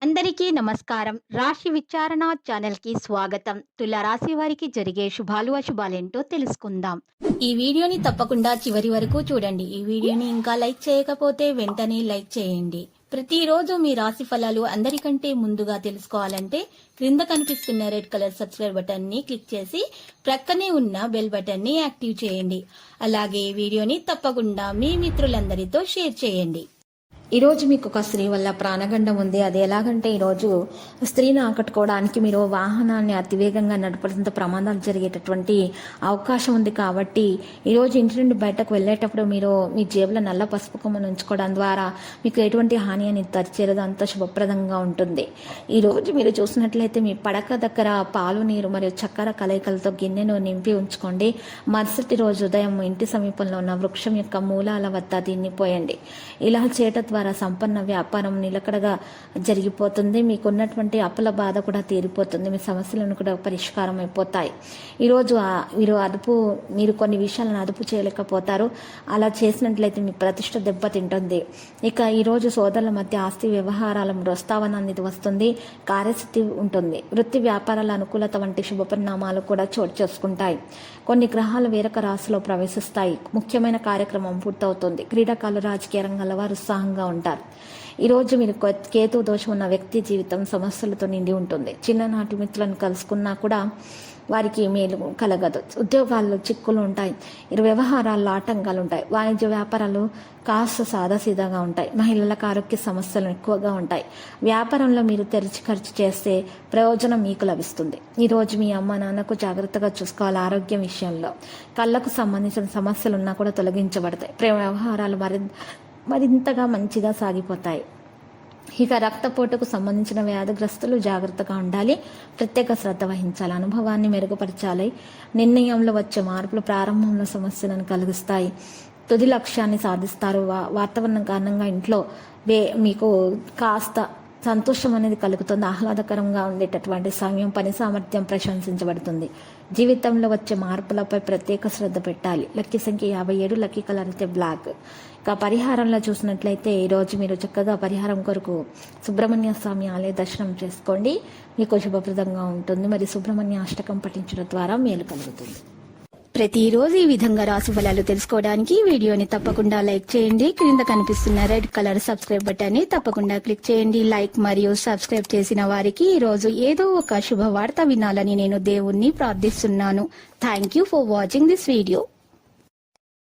అందరికీ నమస్కారం. రాశి విచారణ ఛానల్‌కి స్వాగతం. తుల రాశి వారికి జరిగే శుభాలు, అశుభాలేంటో తెలుసుకుందాం. ఈ వీడియోని తప్పకుండా చివరి వరకు చూడండి. ఈ వీడియోని ఇంకా లైక్ చేయకపోతే వెంటనే లైక్ చేయండి. ప్రతిరోజు మీ రాశి ఫలాలు అందరికంటే ముందుగా తెలుసుకోవాలంటే క్రింద కనిపిస్తున్న రెడ్ కలర్ సబ్స్క్రైబ్ బటన్ ని క్లిక్ చేసి ప్రక్కనే ఉన్న బెల్ బటన్ ని యాక్టివ్ చేయండి. అలాగే వీడియోని తప్పకుండా మీ మిత్రులందరితో షేర్ చేయండి. ఈరోజు మీకు ఒక స్త్రీ వల్ల ప్రాణగండం ఉంది. అది ఎలాగంటే ఈరోజు స్త్రీని ఆకట్టుకోవడానికి మీరు వాహనాన్ని అతివేగంగా నడపడంతో ప్రమాదాలు జరిగేటటువంటి అవకాశం ఉంది. కాబట్టి ఈరోజు ఇంటి నుండి బయటకు వెళ్ళేటప్పుడు మీరు మీ జేబులో నల్ల పసుపు కొమ్మను ఉంచుకోవడం ద్వారా మీకు ఎటువంటి హాని అని తరిచేరదు, అంత శుభప్రదంగా ఉంటుంది. ఈరోజు మీరు చూసినట్లయితే మీ పడక దగ్గర పాలు, నీరు మరియు చక్కెర కలయికలతో గిన్నెను నింపి ఉంచుకోండి. మరుసటి రోజు ఉదయం ఇంటి సమీపంలో ఉన్న వృక్షం యొక్క మూలాల వద్ద దీన్ని పోయండి. ఇలా చేయటం ద్వారా సంపన్న వ్యాపారం నిలకడగా జరిగిపోతుంది. మీకున్నటువంటి అప్పుల బాధ కూడా తీరిపోతుంది. మీ సమస్యలను కూడా పరిష్కారం అయిపోతాయి. ఈరోజు మీరు కొన్ని విషయాలను అదుపు చేయలేకపోతారు. అలా చేసినట్లయితే మీ ప్రతిష్ట దెబ్బతింటుంది. ఇక ఈరోజు సోదరుల మధ్య ఆస్తి వ్యవహారాల ప్రస్తావన అనేది వస్తుంది. కార్యసిద్ధి ఉంటుంది. వృత్తి వ్యాపారాల అనుకూలత వంటి శుభ పరిణామాలు కూడా చోటు చేసుకుంటాయి. కొన్ని గ్రహాలు వేరొక రాశిలో ప్రవేశిస్తాయి. ముఖ్యమైన కార్యక్రమం పూర్తవుతుంది. క్రీడాకారులు, రాజకీయ రంగాల వారు ఉత్సాహంగా ఉంటారు. ఈరోజు మీరు కేతు దోషం ఉన్న వ్యక్తి జీవితం సమస్యలతో నిండి ఉంటుంది. చిన్ననాటి మిత్రులను కలుసుకున్నా కూడా వారికి మేలు కలగదు. ఉద్యోగాల్లో చిక్కులు ఉంటాయి. వ్యవహారాల్లో ఆటంకాలు ఉంటాయి. వాణిజ్య వ్యాపారాలు కాస్త సాదాసీదాగా ఉంటాయి. మహిళలకు ఆరోగ్య సమస్యలు ఎక్కువగా ఉంటాయి. వ్యాపారంలో మీరు తెరిచి ఖర్చు చేస్తే ప్రయోజనం మీకు లభిస్తుంది. ఈరోజు మీ అమ్మ నాన్నకు జాగ్రత్తగా చూసుకోవాలి. ఆరోగ్యం విషయంలో కళ్ళకు సంబంధించిన సమస్యలు ఉన్నా కూడా తొలగించబడతాయి. ప్రేమ వ్యవహారాలు మరింతగా మంచిగా సాగిపోతాయి. ఇక రక్తపోటుకు సంబంధించిన వ్యాధిగ్రస్తులు జాగ్రత్తగా ఉండాలి. ప్రత్యేక శ్రద్ధ వహించాలి. అనుభవాన్ని మెరుగుపరచాలి. నిర్ణయంలో వచ్చే మార్పులు ప్రారంభంలో సమస్యలను కలిగిస్తాయి. తుది లక్ష్యాన్ని సాధిస్తారు. వాతావరణం కారణంగా ఇంట్లో మీకు కాస్త సంతోషం అనేది కలుగుతుంది. ఆహ్లాదకరంగా ఉండేటటువంటి సమయం. పని సామర్థ్యం ప్రశంసించబడుతుంది. జీవితంలో వచ్చే మార్పులపై ప్రత్యేక శ్రద్ధ పెట్టాలి. లక్కీ సంఖ్య 57. లక్కీ కలర్ అయితే బ్లాక్. ఇక పరిహారంలో చూసినట్లయితే ఈరోజు మీరు చక్కగా పరిహారం కొరకు సుబ్రహ్మణ్య స్వామి ఆలయ దర్శనం చేసుకోండి. మీకు శుభప్రదంగా ఉంటుంది. మరి సుబ్రహ్మణ్య అష్టకం పఠించడం ద్వారా మేలు కలుగుతుంది. ప్రతిరోజు ఈ విధంగా రాశి ఫలాలు తెలుసుకోవడానికి వీడియోని తప్పకుండా లైక్ చేయండి. క్రింద కనిపిస్తున్న రెడ్ కలర్ సబ్స్క్రైబ్ బటన్ ని తప్పకుండా క్లిక్ చేయండి. లైక్ మరియు సబ్స్క్రైబ్ చేసిన వారికి ఈ రోజు ఏదో ఒక శుభవార్త వినాలని నేను దేవుణ్ణి ప్రార్థిస్తున్నాను. Thank you for watching this video.